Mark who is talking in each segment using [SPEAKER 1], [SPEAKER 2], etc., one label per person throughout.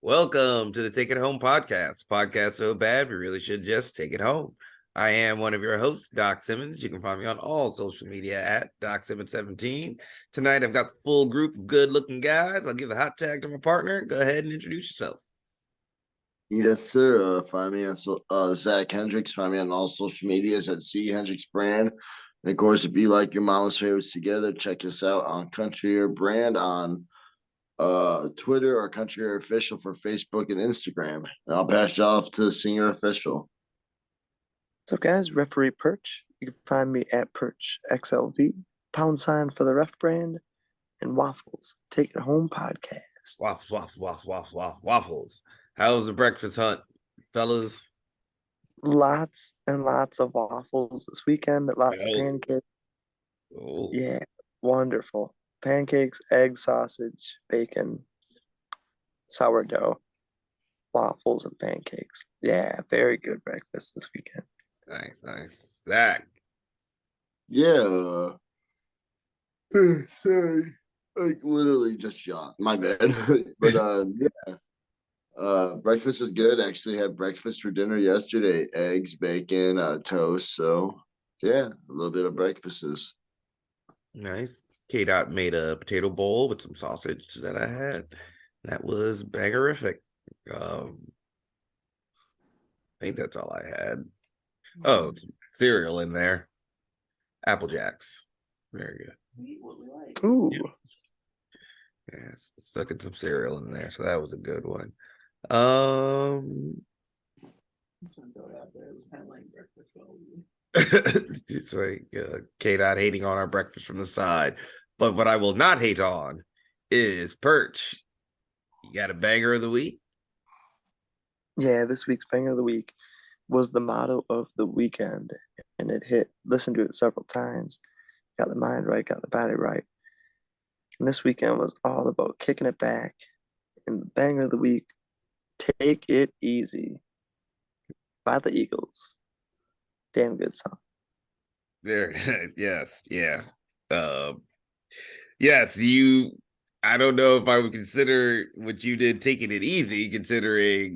[SPEAKER 1] Welcome to the Take It Home podcast. Podcast so bad we really should just take it home. I am one of your hosts, Doc Simmons. You can find me on all social media at DocSimmons17. Tonight I've got the full group of good-looking guys. I'll give the hot tag to my partner. Go ahead and introduce yourself.
[SPEAKER 2] Yes, sir. Find me on Zach Hendricks. Find me on all social medias at C Hendricks Brand. And of course, if you like your mama's favorites together, check us out on Country Air Brand on Twitter or Country Air Official for Facebook and Instagram. And I'll pass you off to Senior Official.
[SPEAKER 3] What's up, guys? Referee Perch. You can find me at Perch XLV, # for the ref brand, and Waffles. Take It Home podcast.
[SPEAKER 1] Waffles. How's the breakfast hunt, fellas?
[SPEAKER 3] Lots and lots of waffles this weekend. Lots of pancakes.
[SPEAKER 1] Oh.
[SPEAKER 3] Yeah, wonderful. Pancakes, egg, sausage, bacon, sourdough, waffles, and pancakes. Yeah, very good breakfast this weekend.
[SPEAKER 1] Nice. Zach.
[SPEAKER 2] Yeah. Sorry. Like literally just yawned. My bad. But yeah. Breakfast was good. Actually had breakfast for dinner yesterday. Eggs, bacon, toast. So yeah, a little bit of breakfasts.
[SPEAKER 1] Nice. K-Dot made a potato bowl with some sausage that I had. That was bangerific. I think that's all I had. Oh, cereal in there. Apple Jacks. Very good.
[SPEAKER 3] Ooh.
[SPEAKER 1] Yes, stuck in some cereal in there, so that was a good one. It's like K-Dot hating on our breakfast from the side. But what I will not hate on is Perch. You got a banger of the week?
[SPEAKER 3] Yeah, this week's banger of the week was the motto of the weekend, and it hit. Listened to it several times. Got the mind right, got the body right. And this weekend was all about kicking it back. And the banger of the week, Take It Easy by the Eagles. Damn good song.
[SPEAKER 1] Very yes, yeah. Yes, I don't know if I would consider what you did taking it easy, considering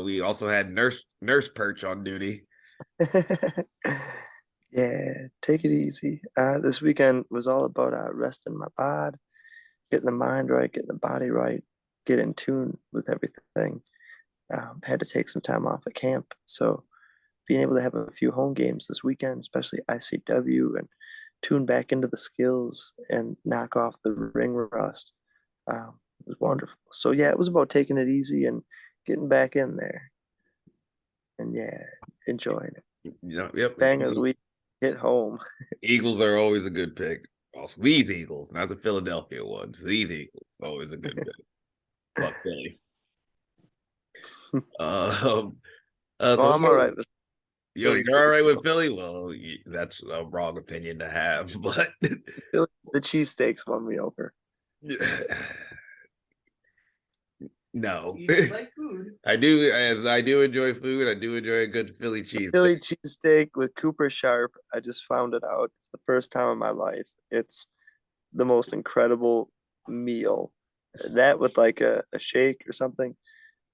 [SPEAKER 1] we also had nurse Perch on duty.
[SPEAKER 3] Yeah, take it easy. This weekend was all about resting my bod, getting the mind right, getting the body right, get in tune with everything. Had to take some time off at camp, so being able to have a few home games this weekend, especially ICW, and tune back into the skills and knock off the ring rust, was wonderful. So yeah, it was about taking it easy and getting back in there, and yeah, enjoying it.
[SPEAKER 1] Yep.
[SPEAKER 3] Banger of the week, hit home.
[SPEAKER 1] Eagles are always a good pick. Also, these Eagles, not the Philadelphia ones. These Eagles, always a good pick. Fuck Philly.
[SPEAKER 3] Well, I'm all right with
[SPEAKER 1] you're all right with Philly? Well, that's a wrong opinion to have, but
[SPEAKER 3] the cheesesteaks won me over.
[SPEAKER 1] No.
[SPEAKER 4] You like food.
[SPEAKER 1] I do enjoy food. I do enjoy a good Philly cheese.
[SPEAKER 3] Philly cheesesteak with Cooper Sharp. I just found it out for the first time in my life. It's the most incredible meal. That with like a shake or something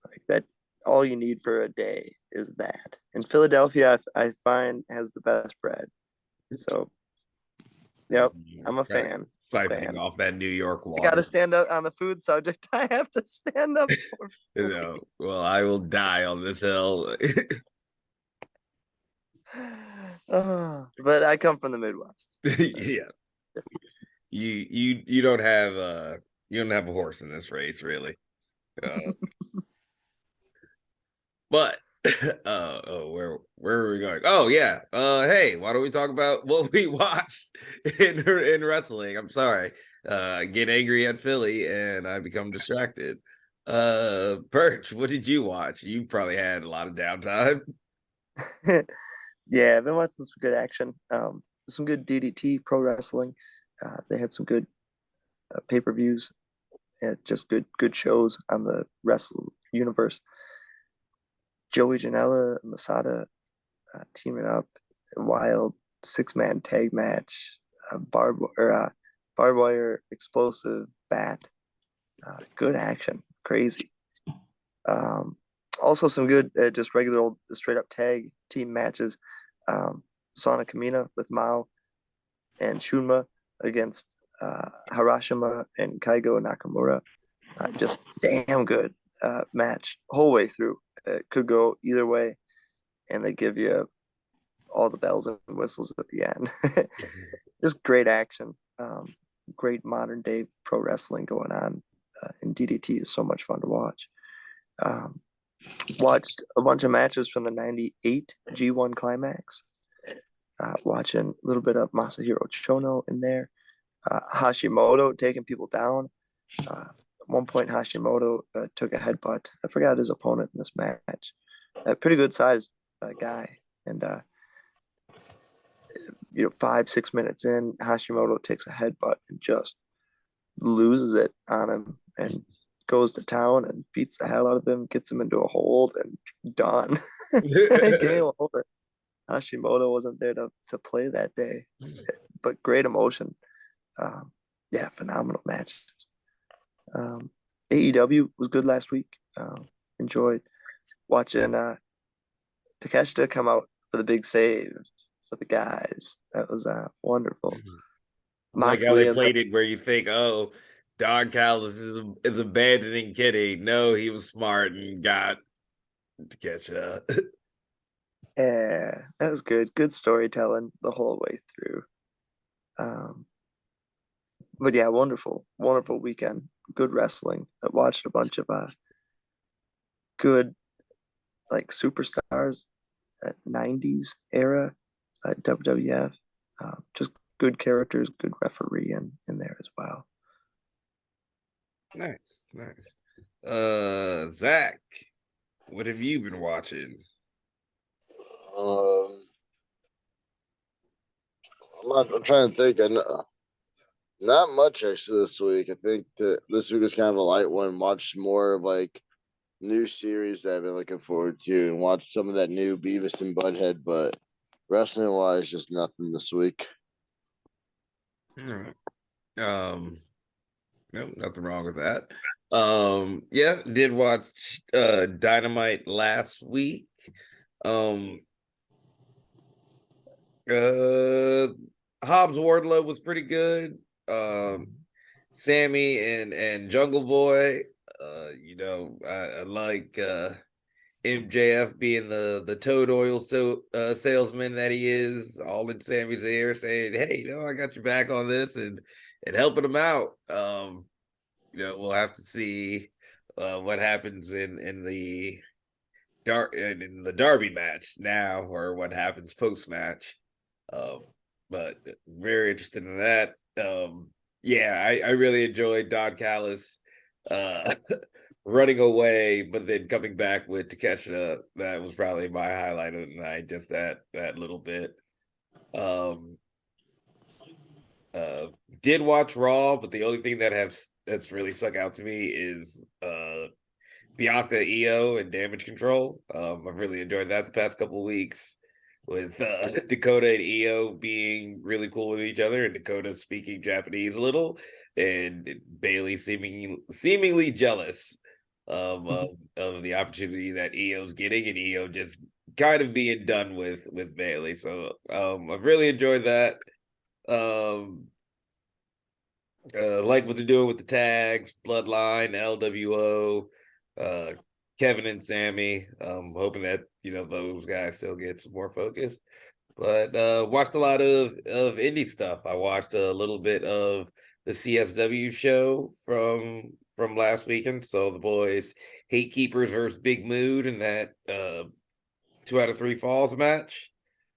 [SPEAKER 3] like that. All you need for a day is that. And Philadelphia, I find, has the best bread. So, yep, I'm a fan.
[SPEAKER 1] Siphoning off that New York water.
[SPEAKER 3] I got to stand up on the food subject. I have to stand up for
[SPEAKER 1] well, I will die on this hill.
[SPEAKER 3] But I come from the Midwest.
[SPEAKER 1] Yeah. You don't have a horse in this race, really. But where are we going? Oh yeah. Hey, why don't we talk about what we watched in wrestling? I'm sorry. Get angry at Philly and I become distracted. Perch, what did you watch? You probably had a lot of downtime.
[SPEAKER 3] Yeah, I've been watching some good action. Some good DDT pro wrestling. They had some good pay-per-views and just good shows on the wrestling universe. Joey Janela, Masada teaming up, a wild 6-man tag match, barbed wire explosive bat, good action, crazy. Um, Also some good just regular old straight up tag team matches. Sana Kamina with Mao and Shunma against Harashima and Kaigo Nakamura. Just damn good match whole way through. It could go either way, and they give you all the bells and whistles at the end. Just great action. Great modern day pro wrestling going on. And DDT is so much fun to watch. Um, Watched a bunch of matches from the 98 G1 Climax. Watching a little bit of Masahiro Chono in there. Hashimoto taking people down. At one point, Hashimoto took a headbutt. I forgot his opponent in this match. A pretty good sized guy. And, 5-6 minutes in, Hashimoto takes a headbutt and just loses it on him and goes to town and beats the hell out of him, gets him into a hold, and done. Game over. Hashimoto wasn't there to play that day, but great emotion. Yeah, phenomenal matches. AEW was good last week. Enjoyed watching Takeshita come out for the big save for the guys. That was wonderful.
[SPEAKER 1] Like how they
[SPEAKER 3] Moxley and
[SPEAKER 1] played it where you think, oh, Don Callis is abandoning Kitty. No, he was smart and got to catch up.
[SPEAKER 3] yeah, that was good. Good storytelling the whole way through. But yeah, wonderful, wonderful weekend. Good wrestling. I watched a bunch of good like superstars at 90s era at WWF. Just good characters, good referee in there as well.
[SPEAKER 1] Nice, nice. Zach, what have you been watching?
[SPEAKER 2] Um, I'm trying to think. Not much actually this week. I think that this week was kind of a light one. Watched more of like new series that I've been looking forward to, and watched some of that new Beavis and Butthead. But wrestling wise, just nothing this week.
[SPEAKER 1] All right. No, nothing wrong with that. Yeah, did watch Dynamite last week. Um uh Hobbs Wardlow was pretty good. Sammy and Jungle Boy. I like MJF being the toad oil salesman that he is, all in Sammy's ear, saying, "Hey, I got your back on this," and helping him out. We'll have to see what happens in the Derby match now, or what happens post match. But very interested in that. Yeah, I really enjoyed Don Callis running away, but then coming back with Takeshita. That was probably my highlight of the night, just that little bit. Um, uh, did watch Raw, but the only thing that's really stuck out to me is Bianca EO and Damage Control. I've really enjoyed that the past couple of weeks with Dakota and EO being really cool with each other, and Dakota speaking Japanese a little, and Bailey seemingly jealous of the opportunity that EO's getting, and EO just kind of being done with Bailey. So I've really enjoyed that. Like what they're doing with the tags, Bloodline, LWO, Kevin and Sammy. Hoping that those guys still get some more focus. But watched a lot of indie stuff. I watched a little bit of the CSW show from last weekend. So the boys, Hate Keepers versus Big Mood, in that 2 out of 3 falls match.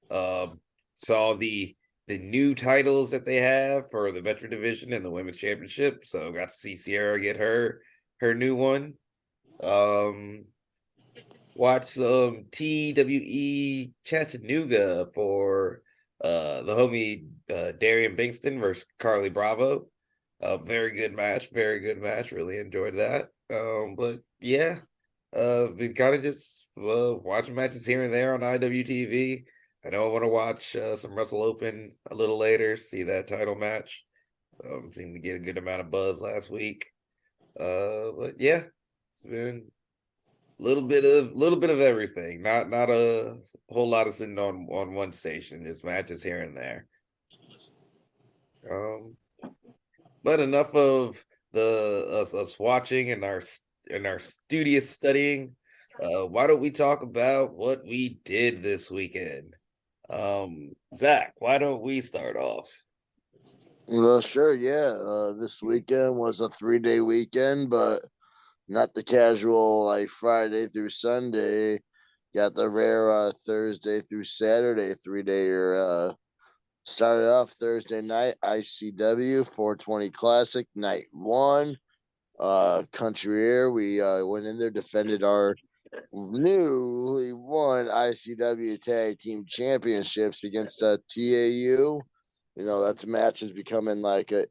[SPEAKER 1] Saw the new titles that they have for the veteran division and the women's championship. So got to see Sierra get her new one. Watch some TWE Chattanooga for the homie Darian Bingston versus Carly Bravo. Very good match, very good match. Really enjoyed that. But yeah, been kind of just watching matches here and there on IWTV. I know I want to watch some Wrestle Open a little later, see that title match. Seemed to get a good amount of buzz last week. But yeah, it's been little bit of everything. Not a whole lot of sitting on one station, just matches here and there. Um, but enough of the us watching and our studious studying. Why don't we talk about what we did this weekend? Zach, why don't we start off?
[SPEAKER 2] Well, sure, yeah. This weekend was a 3-day weekend, but not the casual like Friday through Sunday. Got the rare Thursday through Saturday 3-day. Started off Thursday night, ICW 420 Classic, night one. Country Air, we went in there, defended our newly won ICW Tag Team Championships against TAU. You know, that's match is becoming like a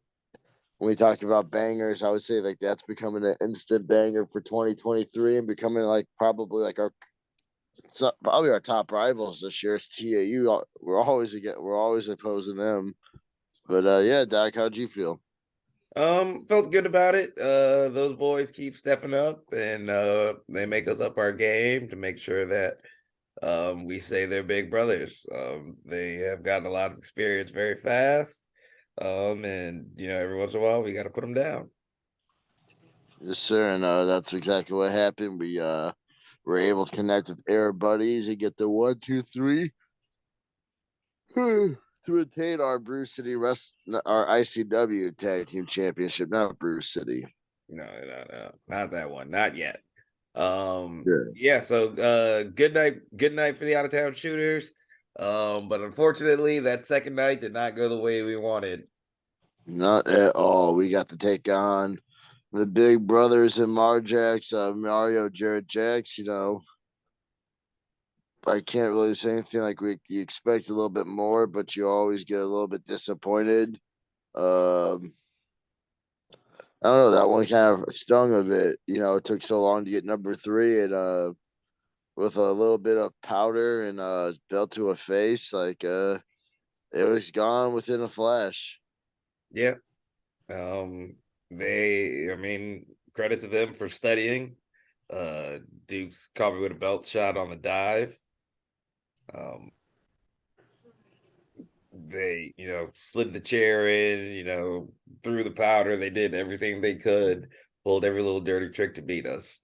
[SPEAKER 2] when we talk about bangers, I would say like that's becoming an instant banger for 2023 and becoming like probably like our probably our top rivals this year is TAU. We're always opposing them. But yeah, Doc, how'd you feel?
[SPEAKER 1] Felt good about it. Those boys keep stepping up and they make us up our game to make sure that we say they're big brothers. They have gotten a lot of experience very fast. And every once in a while we got to put them down.
[SPEAKER 2] Yes, sir, and that's exactly what happened. We were able to connect with Air Buddies and get the 1, 2, 3 to attain our Bruce City our ICW Tag Team Championship, not Bruce City.
[SPEAKER 1] No, not that one, not yet.
[SPEAKER 2] Yeah.
[SPEAKER 1] Yeah, so good night for the out of town shooters. But unfortunately that second night did not go the way we wanted.
[SPEAKER 2] Not at all. We got to take on the big brothers in Marjax, Mario, Jared Jax. You know, I can't really say anything like you expect a little bit more, but you always get a little bit disappointed. Um, I don't know. That one kind of stung a bit. You know, it took so long to get number three, and with a little bit of powder and belt to a face, like it was gone within a flash.
[SPEAKER 1] Yeah. I mean, credit to them for studying. Duke's caught me with a belt shot on the dive. Um, they, slid the chair in, threw the powder. They did everything they could, pulled every little dirty trick to beat us.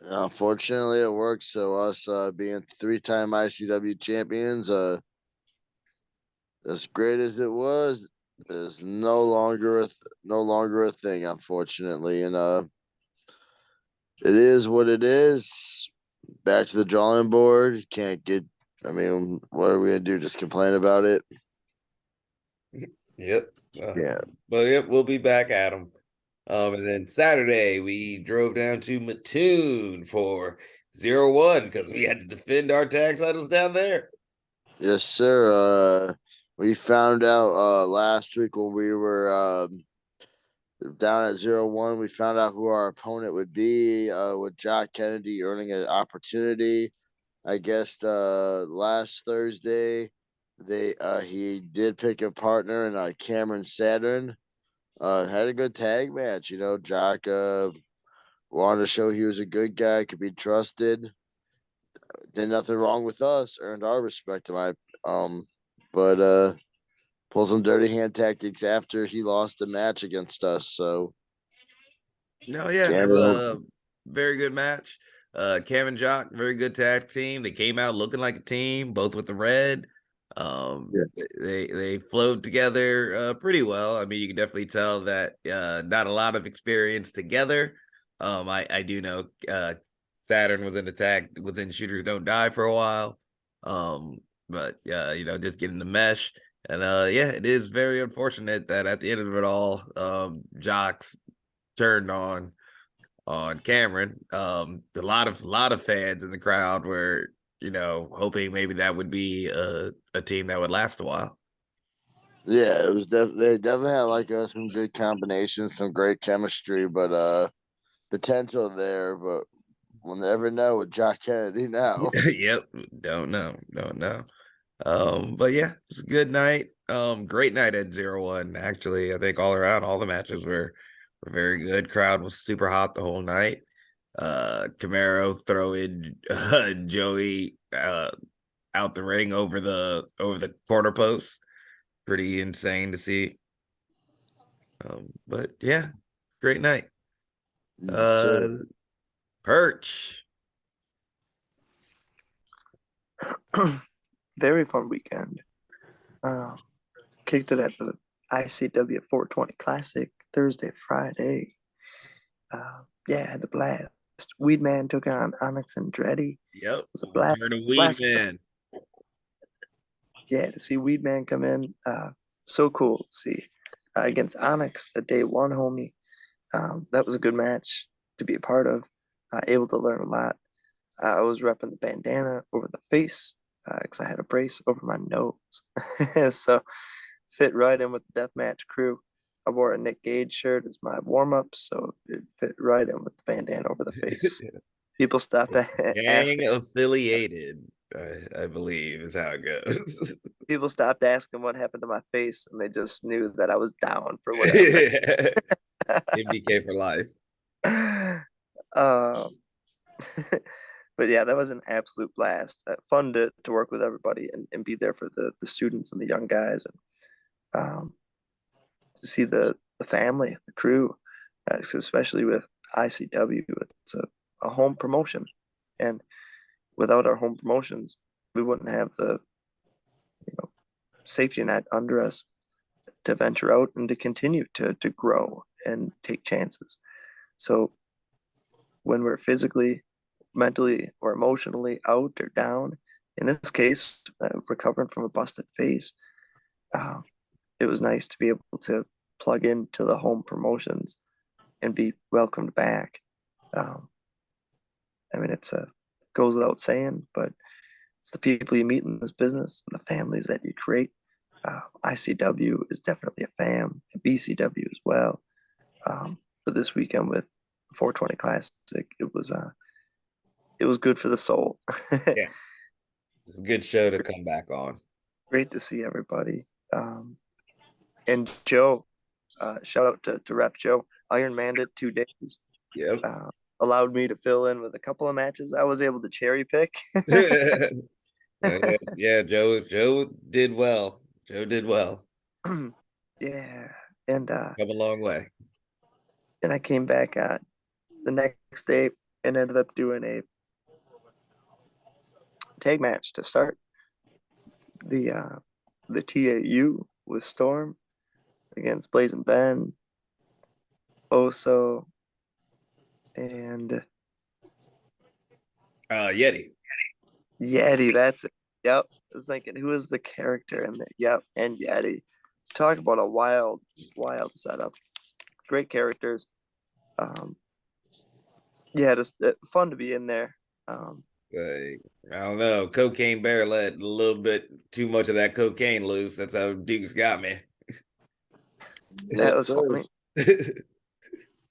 [SPEAKER 2] Unfortunately, it worked. So us being three-time ICW champions, as great as it was, is no longer a thing, unfortunately. And it is what it is. Back to the drawing board. You can't get. I mean, what are we gonna do? Just complain about it?
[SPEAKER 1] Yep.
[SPEAKER 2] Yeah.
[SPEAKER 1] But yep, we'll be back at them. And then Saturday we drove down to Mattoon for 0-1 because we had to defend our tag titles down there.
[SPEAKER 2] Yes, sir. We found out last week when we were down at 0-1. We found out who our opponent would be. With Jock Kennedy earning an opportunity. I guess last Thursday he did pick a partner in Cameron Saturn. Had a good tag match. You know, Jock wanted to show he was a good guy, could be trusted. Did nothing wrong with us, earned our respect to my but pulled some dirty hand tactics after he lost the match against us. So
[SPEAKER 1] No, yeah,
[SPEAKER 2] Cameron,
[SPEAKER 1] very good match. Cam and Jock, very good tag team. They came out looking like a team, both with the red.
[SPEAKER 2] yeah,
[SPEAKER 1] They flowed together pretty well. I mean, you can definitely tell that not a lot of experience together. I do know Saturn was in Shooters Don't Die for a while. But just getting the mesh. And yeah, it is very unfortunate that at the end of it all, Jock's turned on Cameron. A lot of fans in the crowd were, hoping maybe that would be a team that would last a while.
[SPEAKER 2] yeah, it was they definitely had like some good combinations, some great chemistry, but potential there, but we'll never know with Jock Kennedy now.
[SPEAKER 1] Yep, don't know. But yeah, it's a good night. Great night at 0-1. Actually, I think all around all the matches were very good. Crowd was super hot the whole night. Camaro throwing Joey out the ring over the corner post. Pretty insane to see. But yeah, great night.
[SPEAKER 2] Yes, sir.
[SPEAKER 1] Perch.
[SPEAKER 3] Very fun weekend. Kicked it at the ICW 420 Classic Thursday, Friday. Yeah, had the blast. Weedman took on Onyx and Dreddy.
[SPEAKER 1] Yep.
[SPEAKER 3] It was a blast.
[SPEAKER 1] Return of Weed
[SPEAKER 3] Blast.
[SPEAKER 1] Man.
[SPEAKER 3] Yeah, to see Weedman come in, so cool to see. Against Onyx, a day one homie. That was a good match to be a part of. Able to learn a lot. I was repping the bandana over the face because I had a brace over my nose. So fit right in with the deathmatch crew. I wore a Nick Gage shirt as my warm up, so it fit right in with the bandana over the face. People stopped
[SPEAKER 1] Gang
[SPEAKER 3] asking.
[SPEAKER 1] affiliated, I believe, is how it goes.
[SPEAKER 3] People stopped asking what happened to my face, and they just knew that I was down for whatever.
[SPEAKER 1] MDK for life.
[SPEAKER 3] um, but yeah, that was an absolute blast. Fun to work with everybody and be there for the students and the young guys, and to see the family, the crew, especially with ICW. It's a home promotion, and without our home promotions, we wouldn't have the safety net under us to venture out and to continue to grow and take chances. So when we're physically, mentally, or emotionally out or down, in this case, recovering from a busted face, uh, it was nice to be able to plug into the home promotions and be welcomed back. Um, I mean, it's a goes without saying, but it's the people you meet in this business and the families that you create. ICW is definitely a fam, and BCW as well. But this weekend with 420 Classic, it was good for the soul.
[SPEAKER 1] Yeah, it's a good show to come back on.
[SPEAKER 3] Great to see everybody. And Joe, shout out to Ref Joe. Iron Manned it 2 days.
[SPEAKER 1] Yep.
[SPEAKER 3] Allowed me to fill in with a couple of matches. I was able to cherry pick.
[SPEAKER 1] Yeah, Joe did well. Joe did well.
[SPEAKER 3] Yeah, and
[SPEAKER 1] Come a long way.
[SPEAKER 3] I came back the next day and ended up doing a tag match to start the TAU with Storm against Blazing Ben, Oso, and
[SPEAKER 1] Yeti.
[SPEAKER 3] Yeti. That's it. Yep. I was thinking, who is the character in there? Yep, and Yeti. Talk about a wild, wild setup. Great characters. Um, yeah, just fun to be in there.
[SPEAKER 1] I don't know. Cocaine Bear let a little bit too much of that cocaine loose. That's how Dukes got me.
[SPEAKER 3] That
[SPEAKER 2] Yes,
[SPEAKER 3] was
[SPEAKER 2] sir.
[SPEAKER 3] funny.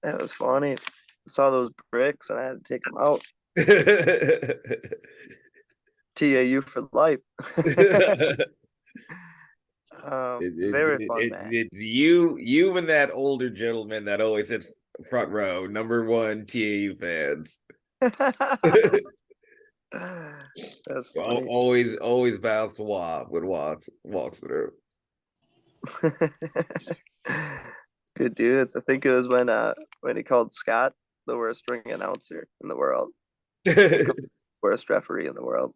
[SPEAKER 3] That was funny. Saw those bricks and I had to take them out. TAU for life. Very fun match.
[SPEAKER 1] It's you and that older gentleman that always sits front row, number one TAU fans.
[SPEAKER 3] That's funny.
[SPEAKER 1] Always bows to Wob when Wob walks through.
[SPEAKER 3] Good dudes. I think it was when he called Scott the worst ring announcer in the world. Worst referee in the world.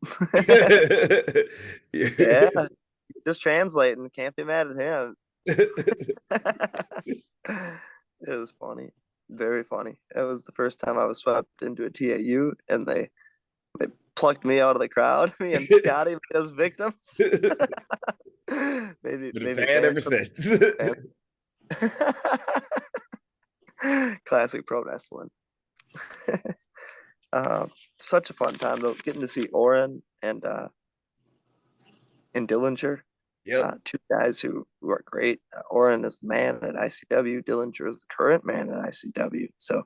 [SPEAKER 3] Yeah, just translating. Can't be mad at him. It was funny. Very funny. It was the first time I was swept into a TAU and they plucked me out of the crowd, me and Scotty as victims. maybe
[SPEAKER 1] Been a
[SPEAKER 3] maybe
[SPEAKER 1] fan ever since.
[SPEAKER 3] Classic pro wrestling. Such a fun time though, getting to see Oren and Dillinger.
[SPEAKER 1] Yep.
[SPEAKER 3] Two guys who are great. Oren is the man at ICW. Dillinger is the current man at ICW. So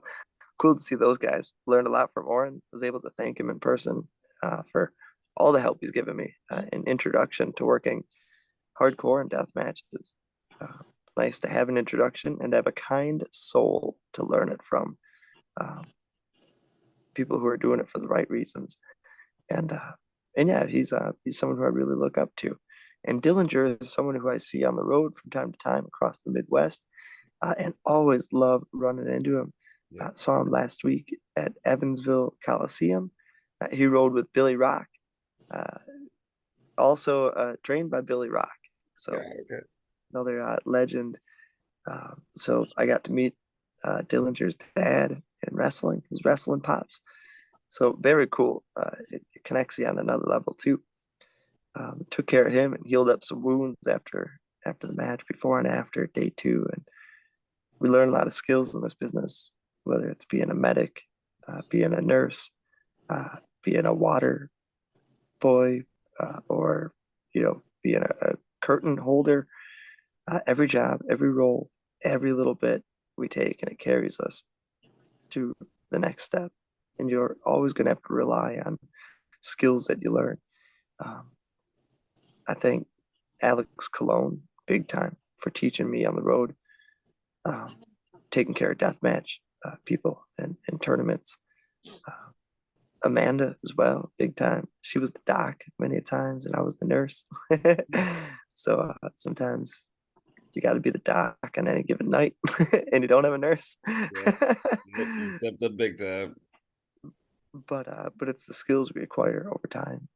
[SPEAKER 3] cool to see those guys. Learned a lot from Oren. Was able to thank him in person for all the help he's given me in introduction to working hardcore and death matches. Nice to have an introduction and have a kind soul to learn it from. people who are doing it for the right reasons. And yeah, he's someone who I really look up to. And Dillinger is someone who I see on the road from time to time across the Midwest, and always love running into him.
[SPEAKER 1] Yeah.
[SPEAKER 3] Saw him last week at Evansville Coliseum. He rode with Billy Rock, uh, also trained by Billy Rock. So
[SPEAKER 1] Okay.
[SPEAKER 3] another legend. So I got to meet Dillinger's dad in wrestling, his wrestling pops. So very cool. It connects you on another level too. Took care of him and healed up some wounds after the match, before and after day 2, and we learn a lot of skills in this business, whether it's being a medic, being a nurse, being a water boy, or being a curtain holder. Every job, every role, every little bit we take, and it carries us to the next step. And you're always going to have to rely on skills that you learn. I think Alex Cologne, big time, for teaching me on the road, taking care of deathmatch people and tournaments. Amanda as well, big time. She was the doc many times, and I was the nurse. So sometimes you got to be the doc on any given night, and you don't have a nurse.
[SPEAKER 1] Yeah. You stepped up big time.
[SPEAKER 3] But it's the skills we acquire over time.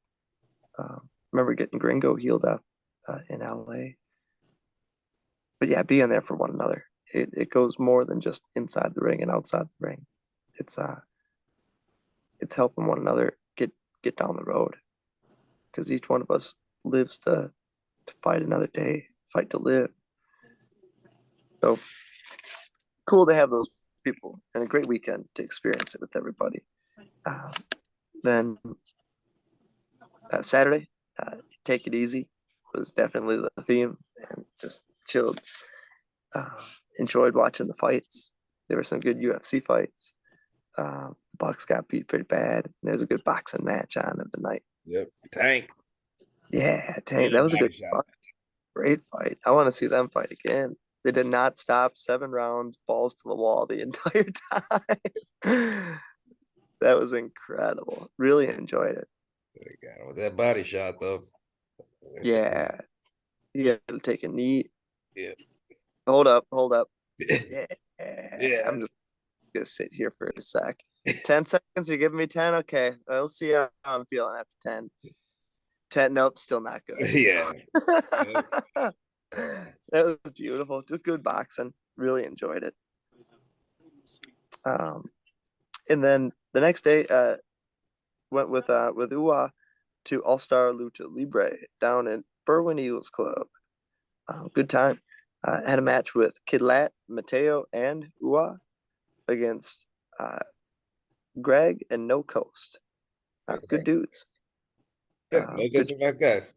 [SPEAKER 3] Remember getting Gringo healed up in LA. But yeah, being there for one another. It goes more than just inside the ring and outside the ring. It's helping one another get down the road, because each one of us lives to fight another day, fight to live. So cool to have those people, and a great weekend to experience it with everybody. Then Saturday, take it easy was definitely the theme, and just chilled. Enjoyed watching the fights. There were some good UFC fights. The Bucks got beat pretty bad. There was a good boxing match on at the night.
[SPEAKER 1] Yep. Tank.
[SPEAKER 3] Yeah, Tank. That was a good fight. Great fight. I want to see them fight again. They did not stop. 7 rounds, balls to the wall the entire time. That was incredible. Really enjoyed it.
[SPEAKER 1] With that body shot, though.
[SPEAKER 3] Yeah. You got to take a knee.
[SPEAKER 1] Yeah.
[SPEAKER 3] Hold up. Yeah.
[SPEAKER 1] Yeah.
[SPEAKER 3] I'm just going to sit here for a sec. 10 seconds? You're giving me 10? Okay. We'll see how I'm feeling after 10. 10, nope, still not good.
[SPEAKER 1] Yeah.
[SPEAKER 3] That was beautiful. Just good boxing. Really enjoyed it. And then the next day, went with UA to All Star Lucha Libre down in Berwyn Eagles Club. Good time. Had a match with Kid Lat, Mateo, and UA against Greg and No Coast. Good dudes.
[SPEAKER 1] Yeah, those are nice guys.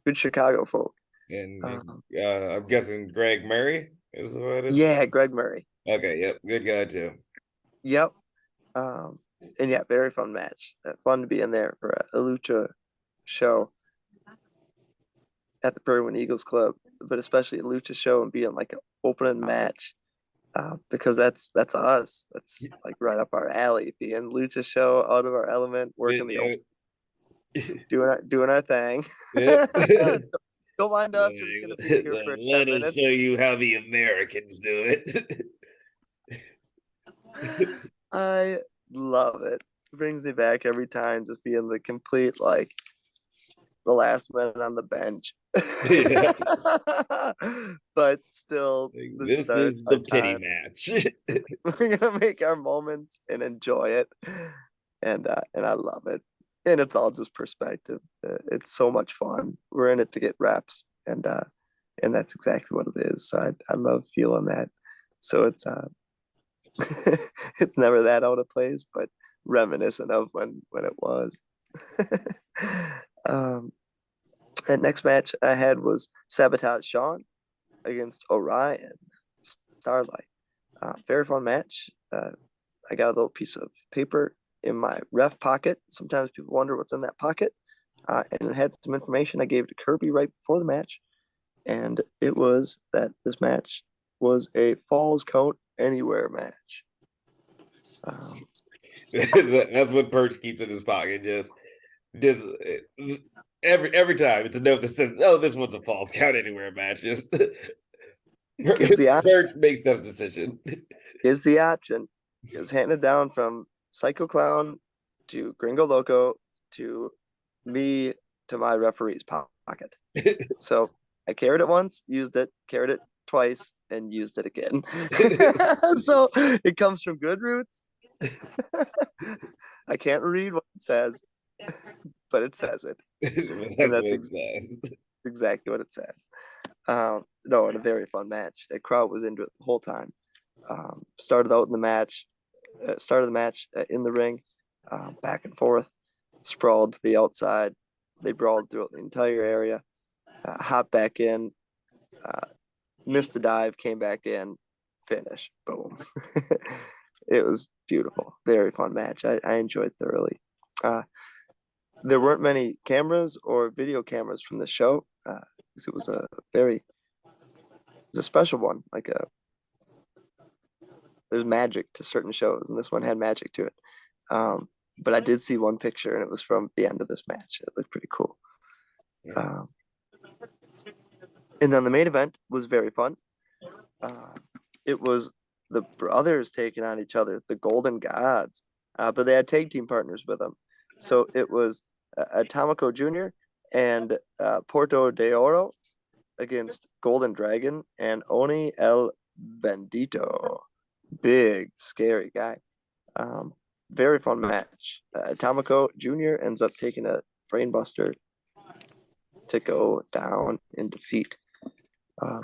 [SPEAKER 3] Good Chicago folk.
[SPEAKER 1] And I'm guessing Greg Murray is what it is?
[SPEAKER 3] Yeah, Greg Murray.
[SPEAKER 1] Okay, yep. Good guy, too.
[SPEAKER 3] Yep. And yeah, very fun match. Fun to be in there for a lucha show at the Berwyn Eagles Club, but especially a lucha show and being like an opening match, because that's us. That's like right up our alley. Being lucha show, out of our element, working doing our thing. Don't mind us. We're just gonna be here for 10
[SPEAKER 1] Let us
[SPEAKER 3] minutes.
[SPEAKER 1] show you how the Americans do it.
[SPEAKER 3] I love it. It brings me back every time, just being the complete, like, the last man on the bench.
[SPEAKER 1] Yeah.
[SPEAKER 3] But still,
[SPEAKER 1] This is the pity match.
[SPEAKER 3] We're gonna make our moments and enjoy it, and I love it. And it's all just perspective. It's so much fun. We're in it to get reps, and that's exactly what it is. So I love feeling that. So it's it's never that out of place, but reminiscent of when it was. That next match I had was Sabotage Sean against Orion Starlight. Very fun match. I got a little piece of paper in my ref pocket. Sometimes people wonder what's in that pocket. And it had some information I gave to Kirby right before the match. And it was that this match was a Falls Count Anywhere match.
[SPEAKER 1] That's what Perch keeps in his pocket. Just every time it's a note that says, "Oh, this one's a false count anywhere match." Just
[SPEAKER 3] Gives the option.
[SPEAKER 1] Perch makes that decision.
[SPEAKER 3] Gives the option. It was handed down from Psycho Clown to Gringo Loco to me to my referee's pocket. So I carried it once, used it, carried it twice, and used it again. So it comes from good roots. I can't read what it says, but it says it. And
[SPEAKER 1] That's
[SPEAKER 3] that's
[SPEAKER 1] what it says.
[SPEAKER 3] exactly what it says. No, and a very fun match. The crowd was into it the whole time. Started out in the match, in the ring, back and forth, sprawled to the outside. They brawled throughout the entire area. Hopped back in, missed the dive, came back in, finish, boom. It was beautiful, very fun match. I enjoyed thoroughly. There weren't many cameras or video cameras from the show. It was a special one. There's magic to certain shows, and this one had magic to it. But I did see one picture, and it was from the end of this match. It looked pretty cool. And then the main event was very fun. It was the brothers taking on each other, the Golden Gods, but they had tag team partners with them. So it was Atomico Jr. and Porto de Oro against Golden Dragon and Oni El Bandito. Big, scary guy. Very fun match. Atomico Jr. ends up taking a brainbuster to go down in defeat.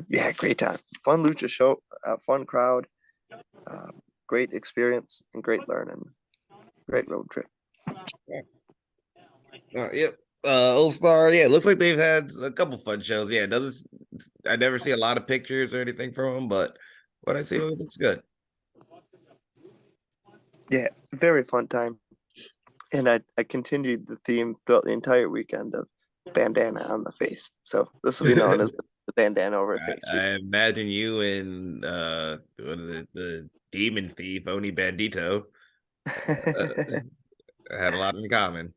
[SPEAKER 3] Yeah, great time. Fun lucha show, fun crowd, great experience, and great learning. Great road trip.
[SPEAKER 1] Yep. All Star, yeah, looks like they've had a couple fun shows. Yeah, I never see a lot of pictures or anything from them, but what I see, it looks good.
[SPEAKER 3] Yeah, very fun time. And I continued the theme throughout the entire weekend of bandana on the face. So this will be known as the bandana over face.
[SPEAKER 1] I imagine you and what is it, the demon thief, Oni Bandito, had a lot in common.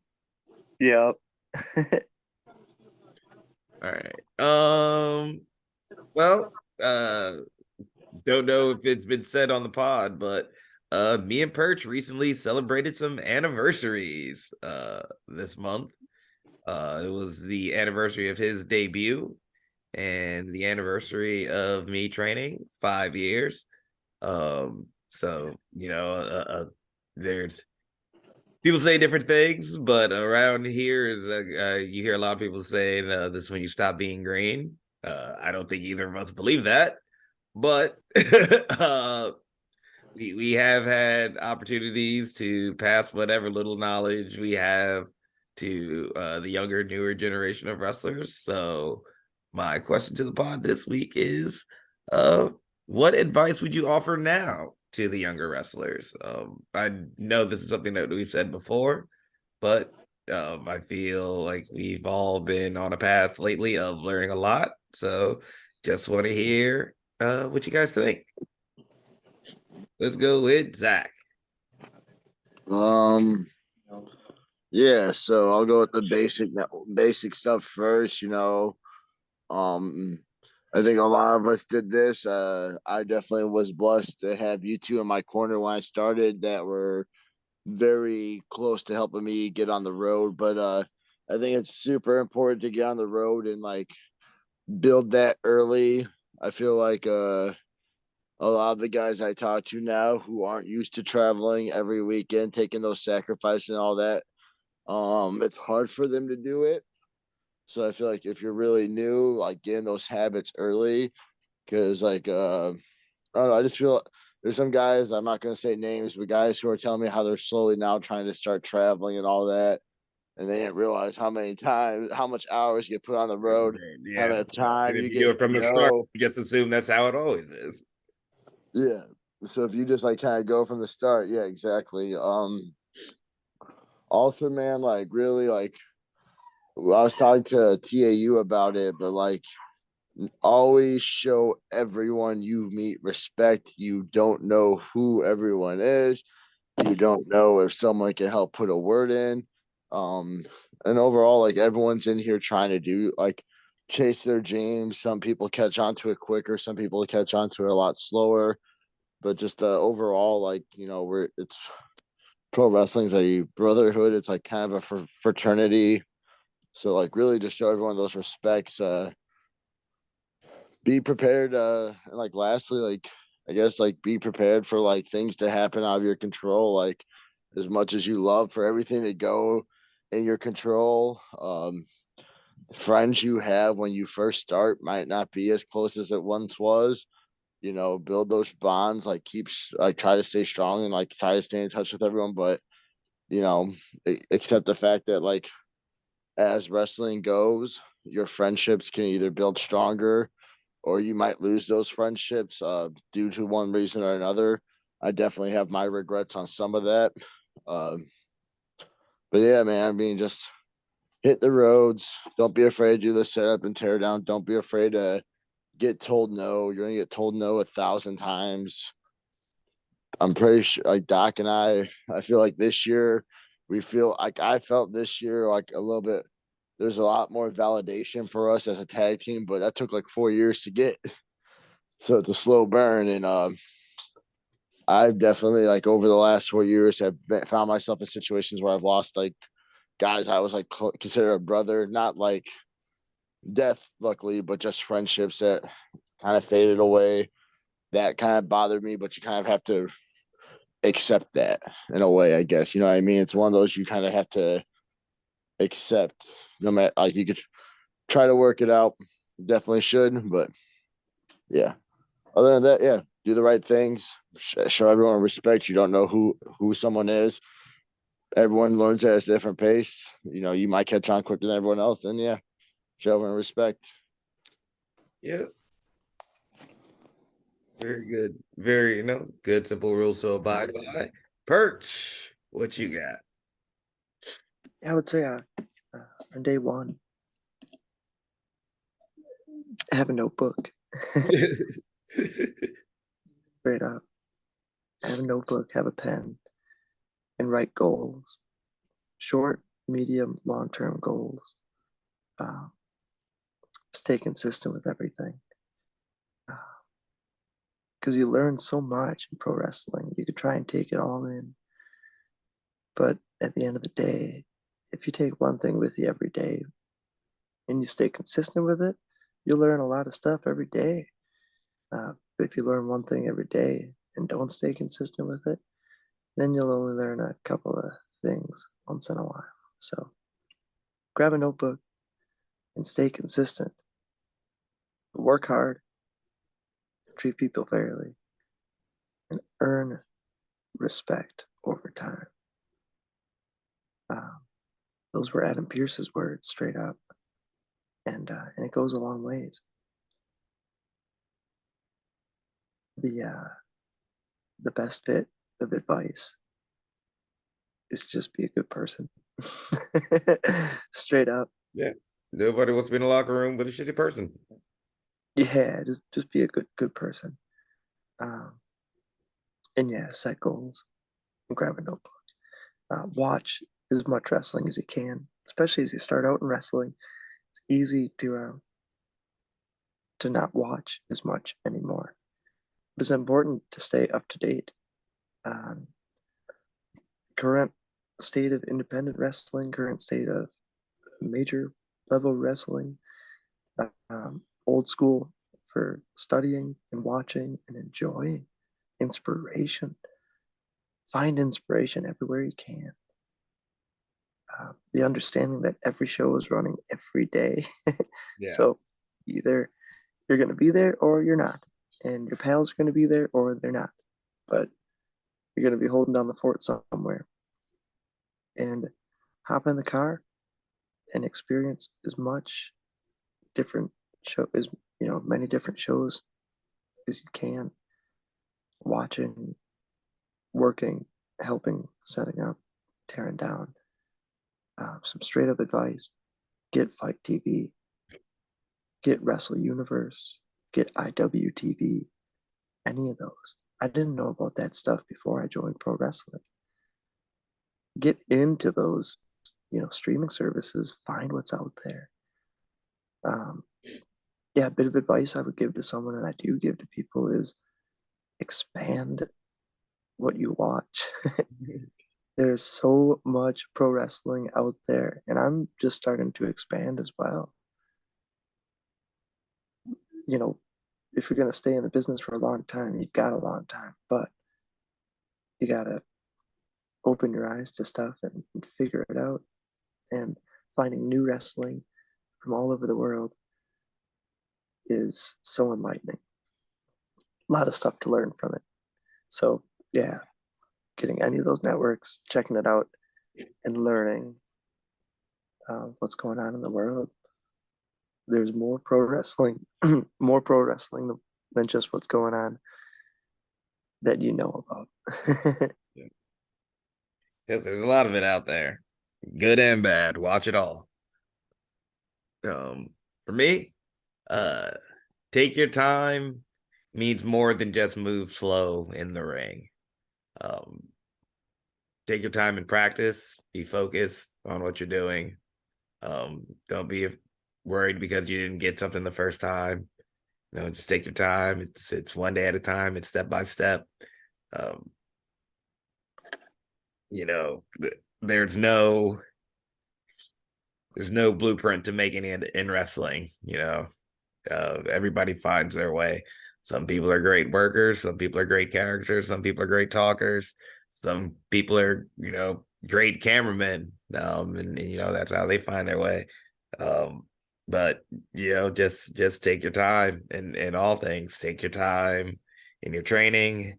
[SPEAKER 3] Yep.
[SPEAKER 1] All right. Well, don't know if it's been said on the pod, but me and Perch recently celebrated some anniversaries this month. It was the anniversary of his debut and the anniversary of me training 5 years. So there's people say different things, but around here is you hear a lot of people saying this is when you stop being green. I don't think either of us believe that, but we have had opportunities to pass whatever little knowledge we have to the younger, newer generation of wrestlers. So my question to the pod this week is, what advice would you offer now to the younger wrestlers? I know this is something that we've said before, but I feel like we've all been on a path lately of learning a lot. So just want to hear what you guys think. Let's go with Zach.
[SPEAKER 2] Yeah, so I'll go with the basic stuff first, I think a lot of us did this. I definitely was blessed to have you two in my corner when I started that were very close to helping me get on the road. But I think it's super important to get on the road and build that early. I feel like a lot of the guys I talk to now who aren't used to traveling every weekend, taking those sacrifices and all that, it's hard for them to do it. So I feel like if you're really new, getting those habits early, because I don't know, I just feel there's some guys, I'm not going to say names, but guys who are telling me how they're slowly now trying to start traveling and all that, and they didn't realize how much hours you get put on the road, how
[SPEAKER 1] Yeah.
[SPEAKER 2] much time
[SPEAKER 1] And if
[SPEAKER 2] you
[SPEAKER 1] you do
[SPEAKER 2] get
[SPEAKER 1] it from the start, you just assume that's how it always is.
[SPEAKER 2] Yeah. So if you just kind of go from the start, yeah, exactly. Also, man, really, I was talking to TAU about it, but always show everyone you meet respect. You don't know who everyone is. You don't know if someone can help put a word in. Um, and overall, like everyone's in here trying to do like chase their dreams. Some people catch on to it quicker, some people catch on to it a lot slower. But just overall, like, we're it's pro wrestling's a brotherhood. It's like kind of a fraternity. So like really just show everyone those respects. Be prepared, and like lastly, like I guess like be prepared for like things to happen out of your control. Like as much as you love for everything to go in your control, friends you have when you first start might not be as close as it once was. Build those bonds, like like try to stay strong and like try to stay in touch with everyone, but you know accept the fact that like as wrestling goes, your friendships can either build stronger or you might lose those friendships due to one reason or another. I definitely have my regrets on some of that. Um, but yeah, man, I mean, just hit the roads. Don't be afraid to do the setup and tear down. Don't be afraid to get told no. You're gonna get told no 1,000 times. I'm pretty sure, like Doc and I feel like this year we feel like I felt this year like a little bit. There's a lot more validation for us as a tag team, but that took like 4 years to get. So it's a slow burn, and I've definitely like over the last 4 years have found myself in situations where I've lost like guys I was like consider a brother, not like death, luckily, but just friendships that kind of faded away. That kind of bothered me, but you kind of have to accept that in a way, I guess. You know what I mean? It's one of those you kind of have to accept. No matter, like, you could try to work it out, definitely should, but yeah. Other than that, yeah, do the right things. Show everyone respect. You don't know who someone is. Everyone learns at a different pace. You might catch on quicker than everyone else. And yeah, show everyone respect.
[SPEAKER 1] Yeah, very good. Very, good simple rules to abide by. Perch, what you got?
[SPEAKER 3] I would say on day one, have a notebook. Straight up. Have a notebook, have a pen, and write goals. Short, medium, long-term goals. Uh, Stay consistent with everything. Because you learn so much in pro wrestling. You could try and take it all in. But at the end of the day, if you take one thing with you every day and you stay consistent with it, you'll learn a lot of stuff every day. But if you learn one thing every day and don't stay consistent with it, then you'll only learn a couple of things once in a while. So grab a notebook and stay consistent. Work hard, treat people fairly, and earn respect over time. Those were Adam Pearce's words, straight up, and it goes a long ways. The best bit of advice is just be a good person. Straight up.
[SPEAKER 1] Yeah, nobody wants to be in a locker room with a shitty person.
[SPEAKER 3] Yeah, just be a good person. And yeah, set goals and grab a notebook. Watch as much wrestling as you can, especially as you start out in wrestling. It's easy to not watch as much anymore. But it's important to stay up to date on current state of independent wrestling, current state of major level wrestling, old school for studying and watching and enjoying inspiration. Find inspiration everywhere you can. The understanding that every show is running every day.
[SPEAKER 1] Yeah.
[SPEAKER 3] So either you're going to be there or you're not. And your pals are going to be there or they're not. But you're going to be holding down the fort somewhere. And hop in the car and experience as much different show as many different shows as you can, watching, working, helping, setting up, tearing down. Some straight up advice: get Fight TV, get Wrestle Universe, get IWTV, any of those. I didn't know about that stuff before I joined pro wrestling. get into those, streaming services, find what's out there. Yeah, a bit of advice I would give to someone, and I do give to people, is expand what you watch. There's so much pro wrestling out there, and I'm just starting to expand as well. You know, if you're going to stay in the business for a long time, you've got a long time, but you got to open your eyes to stuff and figure it out. And finding new wrestling from all over the world is so enlightening. A lot of stuff to learn from it. So, yeah, getting any of those networks, checking it out, and learning what's going on in the world. There's more pro wrestling, more pro wrestling than just what's going on that you know about.
[SPEAKER 1] Yeah, there's a lot of it out there, good and bad. Watch it all. For me, uh, take your time means more than just move slow in the ring. Um, take your time in practice. Be focused on what you're doing. Don't be worried because you didn't get something the first time. Just take your time. It's one day at a time. It's step by step. Um, you know, there's no blueprint to making it in wrestling. Everybody finds their way. Some people are great workers. Some people are great characters. Some people are great talkers. Some people are, great cameramen. And that's how they find their way. But just take your time in all things. Take your time in your training.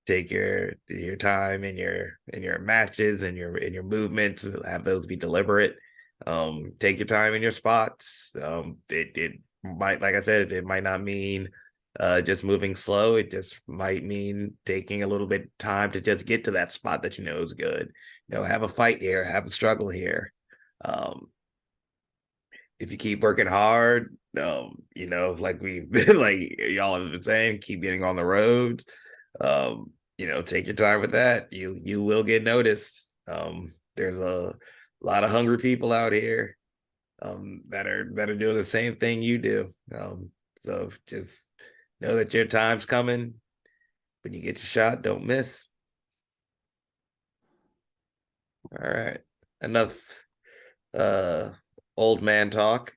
[SPEAKER 1] Take your time in your matches and your movements. Have those be deliberate. Take your time in your spots. It might, like I said, it might not mean just moving slow. It just might mean taking a little bit time to just get to that spot that is good. Have a fight here, have a struggle here. If you keep working hard, like we've been, like y'all have been saying, keep getting on the roads. Take your time with that. You will get noticed. There's a lot of hungry people out here that are doing the same thing you do. So just know that your time's coming. When you get your shot, don't miss. All right. Enough old man talk.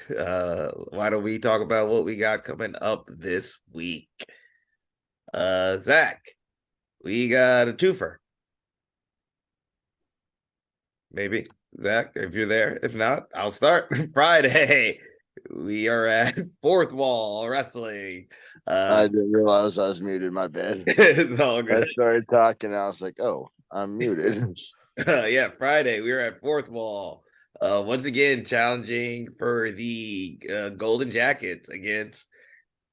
[SPEAKER 1] Why don't we talk about what we got coming up this week? Zach, we got a twofer. Maybe. Zach, if you're there. If not, I'll start. Friday, we are at Fourth Wall Wrestling.
[SPEAKER 2] I didn't realize I was muted. My bad.
[SPEAKER 1] It's all
[SPEAKER 2] I
[SPEAKER 1] good.
[SPEAKER 2] started talking. And I was like, "Oh, I'm muted."
[SPEAKER 1] Yeah, Friday, we were at Fourth Wall. Once again, challenging for the Golden Jackets against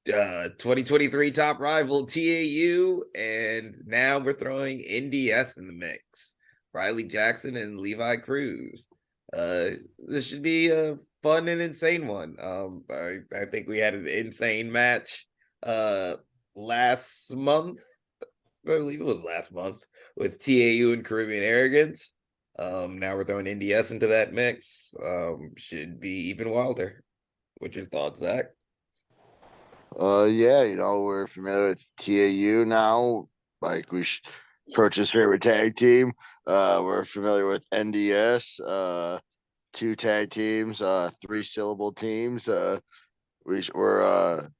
[SPEAKER 1] 2023 top rival TAU, and now we're throwing NDS in the mix. Riley Jackson and Levi Cruz. This should be a fun and insane one. I think we had an insane match last month. I believe it was last month with TAU and Caribbean Arrogance. Now we're throwing NDS into that mix. Should be even wilder. What's your thoughts, Zach?
[SPEAKER 2] Yeah, we're familiar with TAU now. Like purchase favorite tag team. We're familiar with NDS. Two tag teams. 3-syllable teams. We're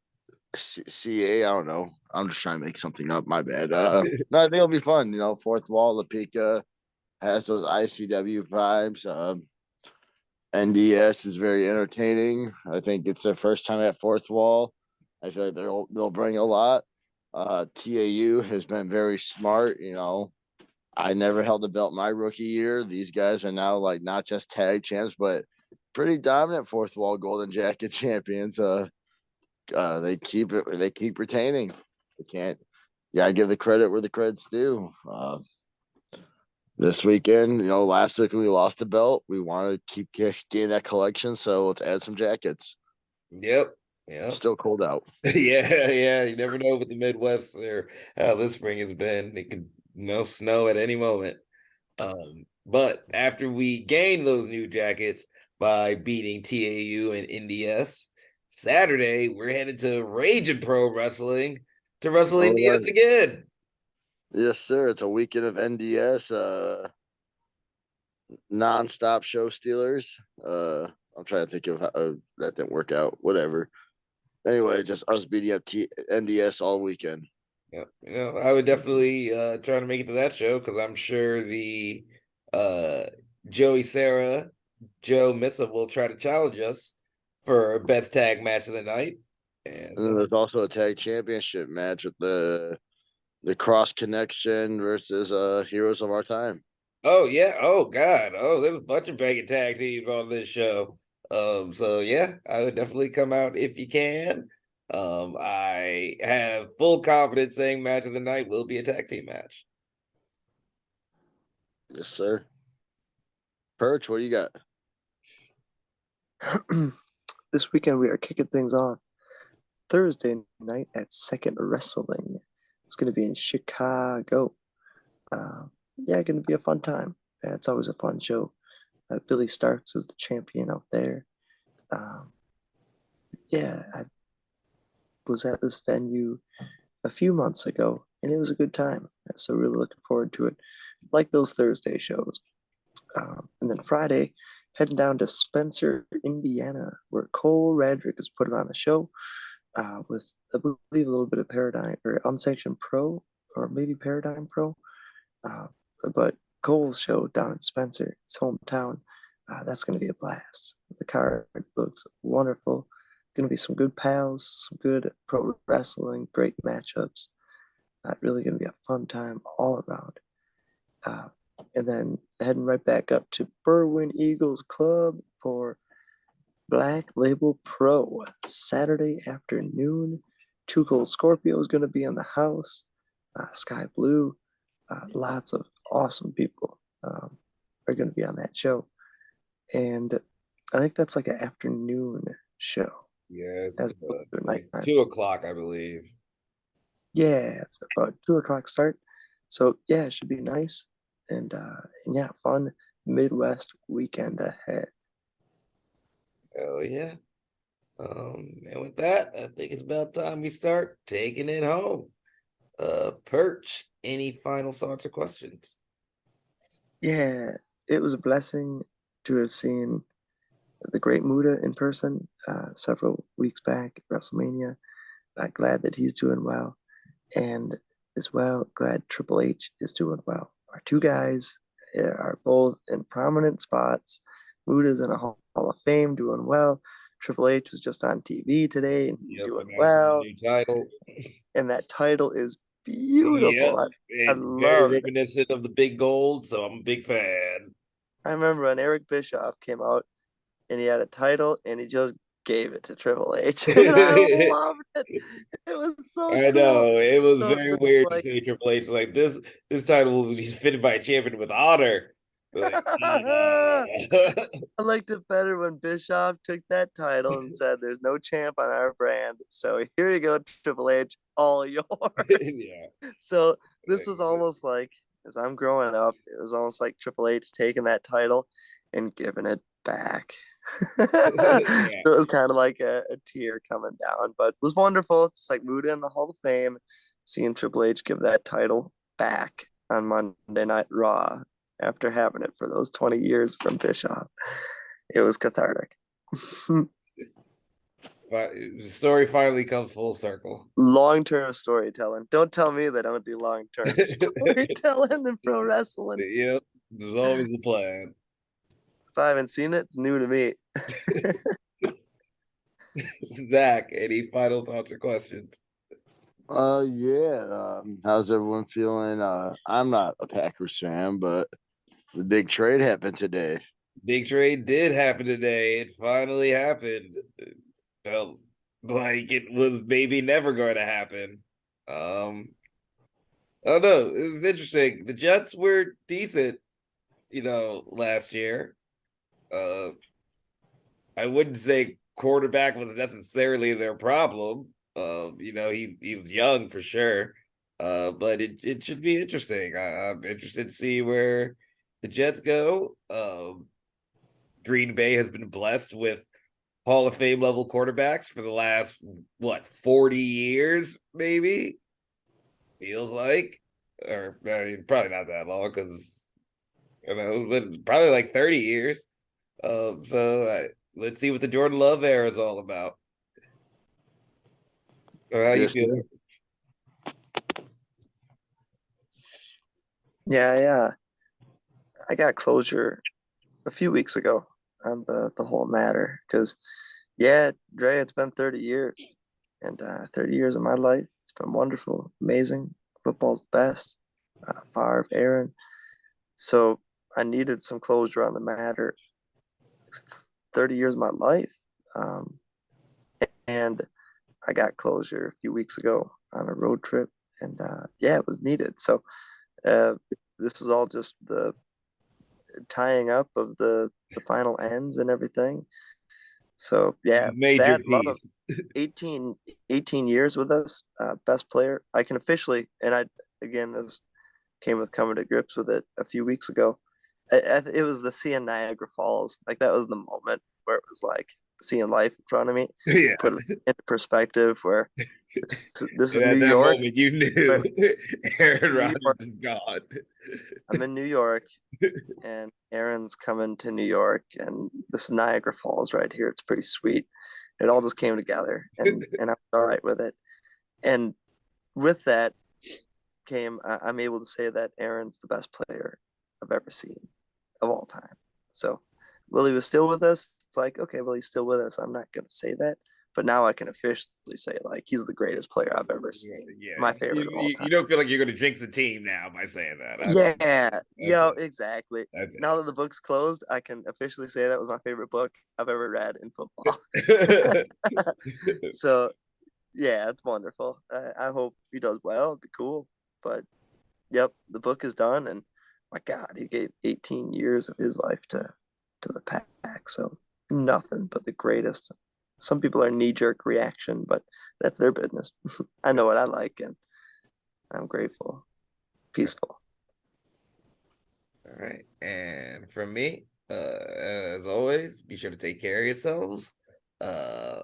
[SPEAKER 2] CA. I don't know. I'm just trying to make something up. My bad. No, I think it'll be fun. Fourth Wall, Lapika has those ICW vibes. NDS is very entertaining. I think it's their first time at Fourth Wall. I feel like they'll bring a lot. TAU has been very smart. I never held a belt my rookie year. These guys are now like not just tag champs, but pretty dominant Fourth Wall Golden Jacket champions. They keep it. They keep retaining. They can't. Yeah, I give the credit where the credit's due. This weekend, last week we lost the belt. We want to keep getting that collection, so let's add some jackets.
[SPEAKER 1] Yep.
[SPEAKER 2] Still cold out.
[SPEAKER 1] Yeah. You never know with the Midwest or how this spring has been. It could snow at any moment. But after we gained those new jackets by beating TAU and NDS, Saturday we're headed to Raging Pro Wrestling to wrestle
[SPEAKER 2] Oh yeah,
[SPEAKER 1] NDS again.
[SPEAKER 2] yes sir. It's a weekend of NDS. Non-stop show stealers. I'm trying to think of how that didn't work out. Whatever. Anyway, just us beating up NDS all weekend.
[SPEAKER 1] Yeah, I would definitely try to make it to that show because I'm sure the uh Joey Sarah, Joe Missa will try to challenge us for best tag match of the night.
[SPEAKER 2] And
[SPEAKER 1] And
[SPEAKER 2] then there's also a tag championship match with the Cross Connection versus Heroes of Our Time.
[SPEAKER 1] oh yeah, oh god, oh there's a bunch of banging tag teams on this show. So yeah, I would definitely come out if you can. I have full confidence saying match of the night will be a tag team match.
[SPEAKER 2] Yes, sir. Perch, what do you got?
[SPEAKER 3] This weekend we are kicking things off Thursday night at Second Wrestling. It's going to be in Chicago. Yeah, going to be a fun time. Yeah, it's always a fun show. Billy Starks is the champion out there. Um, yeah, I was at this venue a few months ago, and it was a good time. So really looking forward to it. Like those Thursday shows. And then Friday, heading down to Spencer, Indiana, where Cole Radrick is putting on a show with, I believe, a little bit of Paradigm or Unsanctioned Pro, or maybe Paradigm Pro. Uh, but Cole's show down in Spencer, his hometown, that's going to be a blast. The card looks wonderful. Going to be some good pals, some good pro wrestling, great matchups. Really going to be a fun time all around. Uh, and then heading right back up to Berwyn Eagles Club for Black Label Pro Saturday afternoon. Two Cold Scorpio is going to be in the house. Sky Blue, lots of awesome people are going to be on that show. And I think that's like an afternoon show
[SPEAKER 1] Yeah,
[SPEAKER 3] as
[SPEAKER 1] it's
[SPEAKER 3] opposed to a
[SPEAKER 1] like
[SPEAKER 3] nighttime.
[SPEAKER 1] 2 o'clock, I believe.
[SPEAKER 3] Yeah, about 2 o'clock start. So yeah, it should be nice and yeah, fun Midwest weekend ahead.
[SPEAKER 1] Oh yeah. And with that, I think it's about time we start taking it home. Perch, any final thoughts or questions?
[SPEAKER 3] Yeah, it was a blessing to have seen the Great Muda in person several weeks back at WrestleMania. Glad that he's doing well, and as well glad Triple H is doing well. Our two guys are both in prominent spots. Muda's in a Hall of Fame, doing well. Triple H was just on TV today and
[SPEAKER 1] Yep,
[SPEAKER 3] doing
[SPEAKER 1] announcing the
[SPEAKER 3] well,
[SPEAKER 1] new title.
[SPEAKER 3] and that title is
[SPEAKER 1] Yep,
[SPEAKER 3] beautiful. I
[SPEAKER 1] and very
[SPEAKER 3] loved.
[SPEAKER 1] reminiscent of the big gold, so I'm a big fan.
[SPEAKER 3] I remember when Eric Bischoff came out and he had a title and he just gave it to Triple H, and I loved it. It was so
[SPEAKER 1] I
[SPEAKER 3] cool.
[SPEAKER 1] know it was
[SPEAKER 3] So
[SPEAKER 1] very
[SPEAKER 3] it's
[SPEAKER 1] weird to
[SPEAKER 3] like
[SPEAKER 1] say Triple H like this. This title will be fitted by a champion with honor. Like,
[SPEAKER 3] I liked it better when Bischoff took that title and said, "There's no champ on our brand, so here you go, Triple H, all yours."
[SPEAKER 1] yeah,
[SPEAKER 3] So this was almost like, as I'm growing up, it was almost like Triple H taking that title and giving it back. So
[SPEAKER 1] yeah.
[SPEAKER 3] it was kind of like a tear coming down, but it was wonderful. Just like Muda in the Hall of Fame, seeing Triple H give that title back on Monday Night Raw after having it for those 20 years from Bischoff. It was cathartic.
[SPEAKER 1] The story finally comes full circle.
[SPEAKER 3] Long-term storytelling. Don't tell me that I'm gonna do long-term storytelling in pro wrestling.
[SPEAKER 1] Yep, there's always a plan.
[SPEAKER 3] If I haven't seen it, it's new to me.
[SPEAKER 1] Zach, any final thoughts or questions?
[SPEAKER 2] Yeah. How's everyone feeling? I'm not a Packers fan, but the big trade happened today.
[SPEAKER 1] Big trade did happen today. It finally happened. Felt like it was maybe never going to happen. Oh no, it was interesting. The Jets were decent, last year. Uh, I wouldn't say quarterback was necessarily their problem. He was young for sure. But it should be interesting. I'm interested to see where the Jets go, Green Bay has been blessed with Hall of Fame level quarterbacks for the last 40 years, maybe. Feels like, or I mean, probably not that long because it's been probably like 30 years. Let's see what the Jordan Love era is all about. Or how you
[SPEAKER 2] Yes,
[SPEAKER 1] feel?
[SPEAKER 2] sir.
[SPEAKER 3] Yeah. I got closure a few weeks ago on the whole matter because, yeah, Dre, it's been 30 years, and 30 years of my life. It's been wonderful, amazing. Football's the best. Favre, Aaron. So I needed some closure on the matter. It's 30 years of my life. Um, and I got closure a few weeks ago on a road trip, and yeah, it was needed. So uh, this is all just the tying up of the final ends and everything. So yeah,
[SPEAKER 1] You made your
[SPEAKER 3] sad love.
[SPEAKER 1] peace.
[SPEAKER 3] 18 years with us, best player. I can officially, and I again this came with coming to grips with it a few weeks ago. It was the seeing Niagara Falls. Like that was the moment where it was like seeing life in front of me.
[SPEAKER 1] Yeah.
[SPEAKER 3] Put it into perspective where this is
[SPEAKER 1] And
[SPEAKER 3] New
[SPEAKER 1] at that
[SPEAKER 3] York.
[SPEAKER 1] moment, you
[SPEAKER 3] Where
[SPEAKER 1] knew Aaron
[SPEAKER 3] New
[SPEAKER 1] Rodgers
[SPEAKER 3] York,
[SPEAKER 1] is gone.
[SPEAKER 3] I'm in New York, and Aaron's coming to New York, and this is Niagara Falls right here. It's pretty sweet. It all just came together, and I'm all right with it. And with that came, I'm able to say that Aaron's the best player I've ever seen of all time. So, Willie was still with us. It's like, okay, well, he's still with us. I'm not going to say that, but now I can officially say like he's the greatest player I've ever seen.
[SPEAKER 1] Yeah,
[SPEAKER 3] My favorite of all
[SPEAKER 1] you
[SPEAKER 3] time.
[SPEAKER 1] don't feel like you're going to jinx the team now by saying that.
[SPEAKER 3] Yeah,
[SPEAKER 1] That's
[SPEAKER 3] yo,
[SPEAKER 1] it.
[SPEAKER 3] exactly.
[SPEAKER 1] That's
[SPEAKER 3] Now that the book's closed, I can officially say that was my favorite book I've ever read in football.
[SPEAKER 1] it.
[SPEAKER 3] So, yeah, it's wonderful. I hope he does well. It'd be cool. But yep, the book is done, and my God, he gave 18 years of his life to the pack. So nothing but the greatest. Some people are knee jerk reaction, but that's their business. I know what I like, and I'm grateful, peaceful.
[SPEAKER 1] All right. And from me, as always, be sure to take care of yourselves. Uh,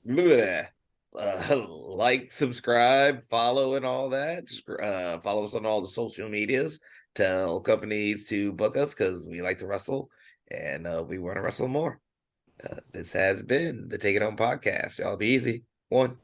[SPEAKER 1] bleh. Like, subscribe, follow, and all that. Follow us on all the social medias. Tell companies to book us because we like to wrestle and we want to wrestle more. This has been the Take It Home podcast. Y'all be easy. One.